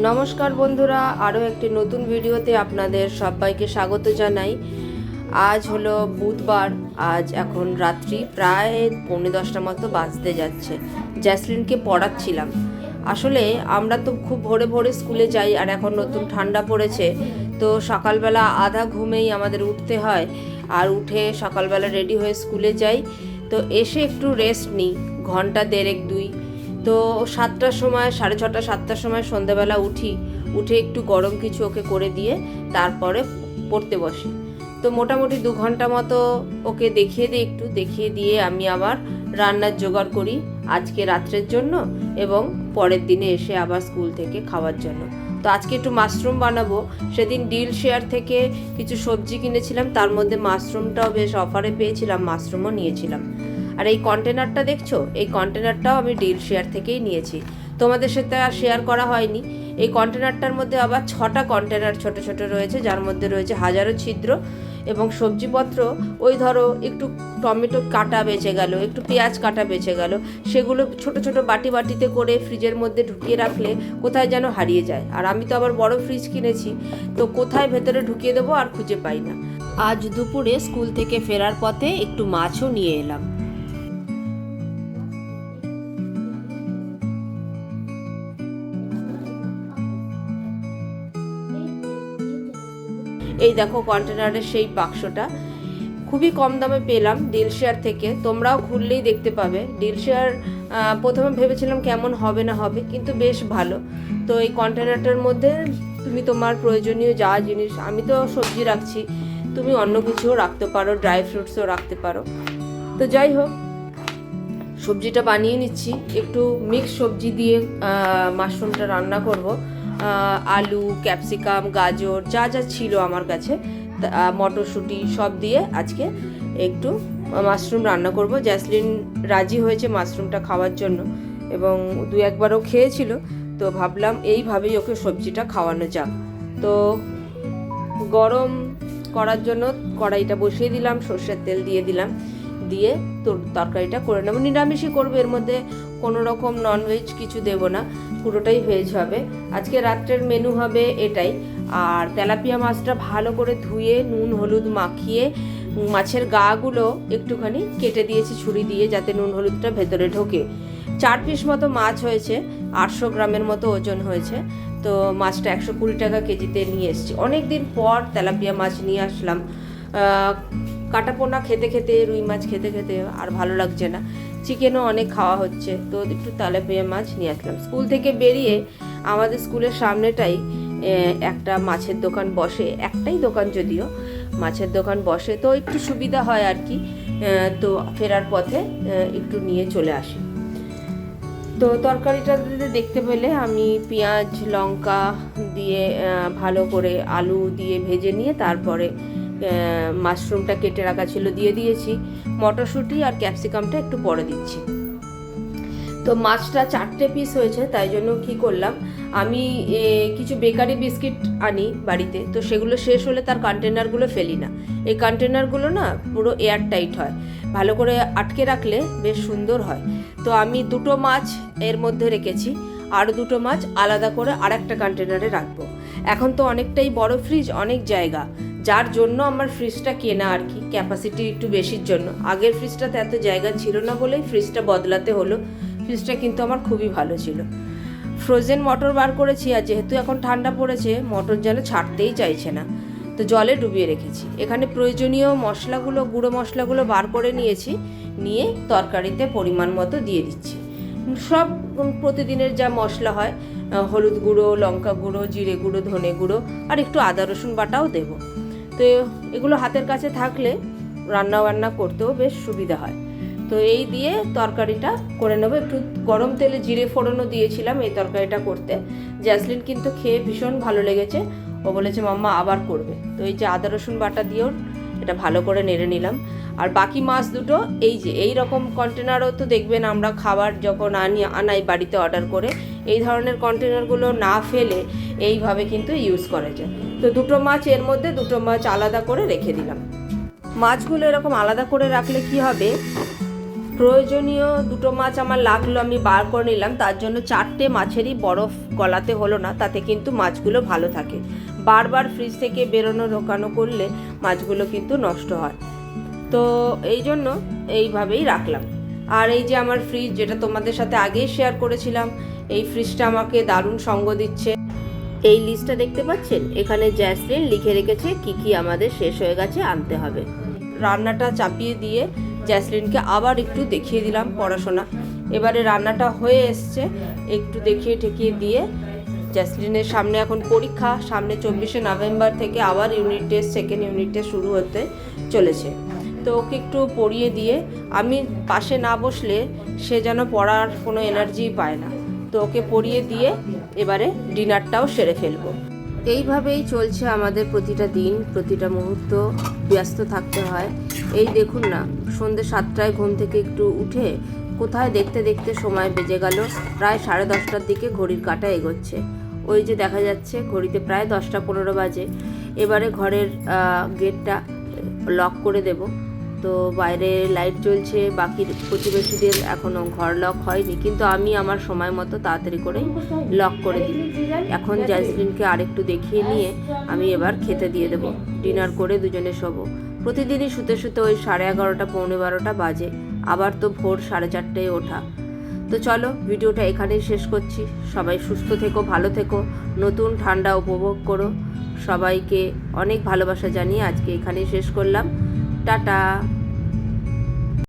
নমস্কার বন্ধুরা, আরও একটি নতুন ভিডিওতে আপনাদের সবাইকে স্বাগত জানাই। আজ হলো বুধবার। আজ এখন রাত্রি প্রায় 9:45 মতো বাজতে যাচ্ছে। জ্যাসলিনকে পড়াচ্ছিলাম। আসলে আমরা তো খুব ভোরে ভোরে স্কুলে যাই, আর এখন নতুন ঠান্ডা পড়েছে, তো সকালবেলা আধা ঘুমেই আমাদের উঠতে হয়, আর উঠে সকালবেলা রেডি হয়ে স্কুলে যাই। তো এসে একটু রেস্ট নিই, ঘন্টা দেড়েক দুই। তো 7টার সময়, 6:30 7টার সময় সন্ধ্যাবেলা উঠে একটু গরম কিছু ওকে করে দিয়ে তারপরে পড়তে বসি। তো মোটামুটি 2 ঘন্টা মতো ওকে দেখিয়ে দিয়ে আমি আবার রান্নার জোগাড় করি আজকে রাত্রের জন্য এবং পরের দিনে এসে আবার স্কুল থেকে খাওয়ার জন্য। তো আজকে একটু মাশরুম বানাবো। সেদিন ডিল শেয়ার থেকে কিছু সবজি কিনেছিলাম, তার মধ্যে মাশরুমটাও বেশ অফারে পেয়েছিলাম, মাশরুমও নিয়েছিলাম। আর এই কন্টেনারটা দেখছো, এই কন্টেনারটাও আমি ডিল শেয়ার থেকেই নিয়েছি, তোমাদের সাথে আর শেয়ার করা হয়নি। এই কন্টেনারটার মধ্যে আবার 6টা কন্টেনার ছোট ছোট রয়েছে, যার মধ্যে রয়েছে হাজারো ছিদ্র এবং সবজিপত্র। ওই ধরো একটু টমেটো কাটা বেঁচে গেল, একটু পেঁয়াজ কাটা বেঁচে গেল, সেগুলো ছোট ছোট বাটিতে করে ফ্রিজের মধ্যে ঢুকিয়ে রাখলে কোথায় যেন হারিয়ে যায়। আর আমি তো আবার বড় ফ্রিজ কিনেছি, তো কোথায় ভেতরে ঢুকিয়ে দেবো আর খুঁজে পাই না। আজ দুপুরে স্কুল থেকে ফেরার পথে একটু মাছও নিয়ে এলাম। এই দেখো কন্টেনারের সেই বাক্সটা খুবই কম দামে পেলাম ডিল শেয়ার থেকে। তোমরাও খুললেই দেখতে পাবে। ডিল শেয়ার প্রথমে ভেবেছিলাম কেমন হবে না হবে, কিন্তু বেশ ভালো। তো এই কন্টেনারটার মধ্যে তুমি তোমার প্রয়োজনীয় যা জিনিস, আমি তো সবজি রাখছি, তুমি অন্য কিছুও রাখতে পারো, ড্রাই ফ্রুটসও রাখতে পারো। তো যাই হোক, সবজিটা বানিয়ে নিচ্ছি। একটু মিক্স সবজি দিয়ে মাশরুমটা রান্না করব। আলু, ক্যাপসিকাম, গাজর যা যা ছিল আমার কাছে, মটরশুঁটি সব দিয়ে আজকে একটু মাশরুম রান্না করব। জ্যাসলিন রাজি হয়েছে মাশরুমটা খাওয়ার জন্য এবং 2-1বারও খেয়েছিল। তো ভাবলাম এইভাবেই ওকে সবজিটা খাওয়ানো যাক। তো গরম করার জন্য কড়াইটা বসিয়ে দিলাম, সর্ষের তেল দিয়ে দিলাম, দিয়ে তরকারিটা করে নেব। নিরামিষই করবো, এর মধ্যে কোনো রকম ননভেজ কিছু দেব না, পুরোটাই ভেজ হবে। আজকে রাত্রের মেনু হবে এটাই। আর তেলাপিয়া মাছটা ভালো করে ধুয়ে নুন হলুদ মাখিয়ে মাছের গাগুলো একটুখানি কেটে দিয়েছি ছুরি দিয়ে, যাতে নুন হলুদটা ভেতরে ঢোকে। 4 পিস মতো মাছ হয়েছে, 800 গ্রামের মতো ওজন হয়েছে। তো মাছটা 120 টাকা কেজিতে নিয়ে এসেছি। অনেক দিন পর তেলাপিয়া মাছ নিয়ে আসলাম। কাটাপোনা খেতে খেতে, রুই মাছ খেতে খেতে আর ভালো লাগছে না, চিকেনও অনেক খাওয়া হচ্ছে, তো একটু তেলাপিয়া মাছ নিয়ে আসলাম। স্কুল থেকে বেরিয়ে আমাদের স্কুলের সামনেটাই একটা মাছের দোকান বসে, একটাই দোকান যদিও, মাছের দোকান বসে, তো একটু সুবিধা হয় আর কি। তো ফেরার পথে একটু নিয়ে চলে আসি। তো তরকারিটা দেখতে পেলে আমি পেঁয়াজ লঙ্কা দিয়ে ভালো করে আলু দিয়ে ভেজে নিয়ে তারপরে মাশরুমটা কেটে রাখা ছিল দিয়ে দিয়েছি, মটরশুঁটি আর ক্যাপসিকামটা একটু পরে দিচ্ছি। তো মাছটা 4টে পিস হয়েছে, তাই জন্য কি করলাম, আমি কিছু বেকারি বিস্কিট আনি বাড়িতে, তো সেগুলো শেষ হলে তার কন্টেনারগুলো ফেলি না। এই কন্টেনারগুলো না পুরো এয়ার টাইট হয়, ভালো করে আটকে রাখলে বেশ সুন্দর হয়। তো আমি 2টো মাছ এর মধ্যে রেখেছি, আরও 2টো মাছ আলাদা করে আরেকটা কন্টেনারে রাখবো। এখন তো অনেকটাই বড় ফ্রিজ, অনেক জায়গা, যার জন্য আমার ফ্রিজটা কেনা আর কি, ক্যাপাসিটি একটু বেশির জন্য। আগের ফ্রিজটাতে এত জায়গা ছিল না বলেই ফ্রিজটা বদলাতে হলো। ফ্রিজটা কিন্তু আমার খুবই ভালো ছিল। ফ্রোজেন মটর বার করেছি, আর যেহেতু এখন ঠান্ডা পড়েছে, মটর যেন ছাড়তেই চাইছে না, তো জলে ডুবিয়ে রেখেছি। এখানে প্রয়োজনীয় মশলাগুলো, গুঁড়ো মশলাগুলো বার করে নিয়েছি, নিয়ে তরকারিতে পরিমাণ মতো দিয়ে দিচ্ছি। সব প্রতিদিনের যা মশলা হয়, হলুদ গুঁড়ো, লঙ্কা গুঁড়ো, জিরে গুঁড়ো, ধনে গুঁড়ো, আর একটু আদা রসুন বাটাও দেবো। তো এগুলো হাতের কাছে থাকলে রান্না করতেও বেশ সুবিধা হয়। তো এই দিয়ে তরকারিটা করে নেবো। একটু গরম তেলে জিরে ফোড়নও দিয়েছিলাম এই তরকারিটা করতে। জ্যাসলিন কিন্তু খেয়ে ভীষণ ভালো লেগেছে, ও বলেছে মাম্মা আবার করবে। তো এই যে আদা রসুন বাটা দিয়েও এটা ভালো করে নেড়ে নিলাম। আর বাকি মাছ দুটো এই যে এই রকম কন্টেনারও তো দেখবেন আমরা খাবার যখন আনাই বাড়িতে অর্ডার করে, এই ধরনের কন্টেনারগুলো না ফেলে এইভাবে কিন্তু ইউজ করা যায়। তো 2টো মাছ এর মধ্যে, 2টো মাছ আলাদা করে রেখে দিলাম। মাছগুলো এরকম আলাদা করে রাখলে কি হবে, প্রয়োজনীয় দুটো মাছ আমার লাগলো, আমি বার করে নিলাম। তার জন্য 4টে মাছেরই বরফ গলাতে হলো না, তাতে কিন্তু মাছগুলো ভালো থাকে। বারবার ফ্রিজ থেকে বেরোনো ঢোকানো করলে মাছগুলো কিন্তু নষ্ট হয়। তো এই জন্য এইভাবেই রাখলাম। আর এই যে আমার ফ্রিজ, যেটা তোমাদের সাথে আগেই শেয়ার করেছিলাম, এই ফ্রিজটা আমাকে দারুণ সঙ্গ দিচ্ছে। এই লিস্টটা দেখতে পাচ্ছেন, এখানে জ্যাসলিন লিখে রেখেছে কি কি আমাদের শেষ হয়ে গেছে আনতে হবে। রান্নাটা চাপিয়ে দিয়ে জ্যাসলিনকে আবার একটু দেখিয়ে দিলাম পড়াশোনা। এবারে রান্নাটা হয়ে এসছে, একটু দেখিয়ে ঠেকিয়ে দিয়ে জ্যাসলিনের সামনে এখন পরীক্ষা, সামনে 24শে নভেম্বর থেকে আবার unit test, second unit test শুরু হতে চলেছে। তো ওকে একটু পড়িয়ে দিয়ে, আমি পাশে না বসলে সে যেন পড়ার কোনো এনার্জি পায় না, তো ওকে পড়িয়ে দিয়ে এবারে ডিনারটাও সেরে ফেলবো। এইভাবেই চলছে আমাদের প্রতিটা দিন, প্রতিটা মুহূর্ত ব্যস্ত থাকতে হয়। এই দেখুন না, সন্ধ্যে 7টায় ঘুম থেকে একটু উঠে কোথায় দেখতে দেখতে সময় বেজে গেল প্রায় 10:30টার দিকে। ঘড়ির কাঁটা এগোচ্ছে, ওই যে দেখা যাচ্ছে ঘড়িতে প্রায় 10টা 15 বাজে। এবারে ঘরের গেটটা লক করে দেব। তো বাইরে লাইট জ্বলছে, বাকি প্রতিবেশীদের এখনও ঘর লক হয়নি, কিন্তু আমি আমার সময় মতো তাড়াতাড়ি করে লক করে দিই। এখন জ্যাসলিনকে আরেকটু দেখিয়ে নিয়ে আমি এবার খেতে দিয়ে দেবো, ডিনার করে দুজনে শোবো। প্রতিদিনই শুতে শুতে ওই 11:30 পৌনে 12টা বাজে, আবার তো ভোর 4:30টায় ওঠা। তো চলো, ভিডিওটা এখানেই শেষ করছি। সবাই সুস্থ থেকো, ভালো থেকো, নতুন ঠান্ডা উপভোগ করো। সবাইকে অনেক ভালোবাসা জানিয়ে আজকে এখানেই শেষ করলাম। টাটা।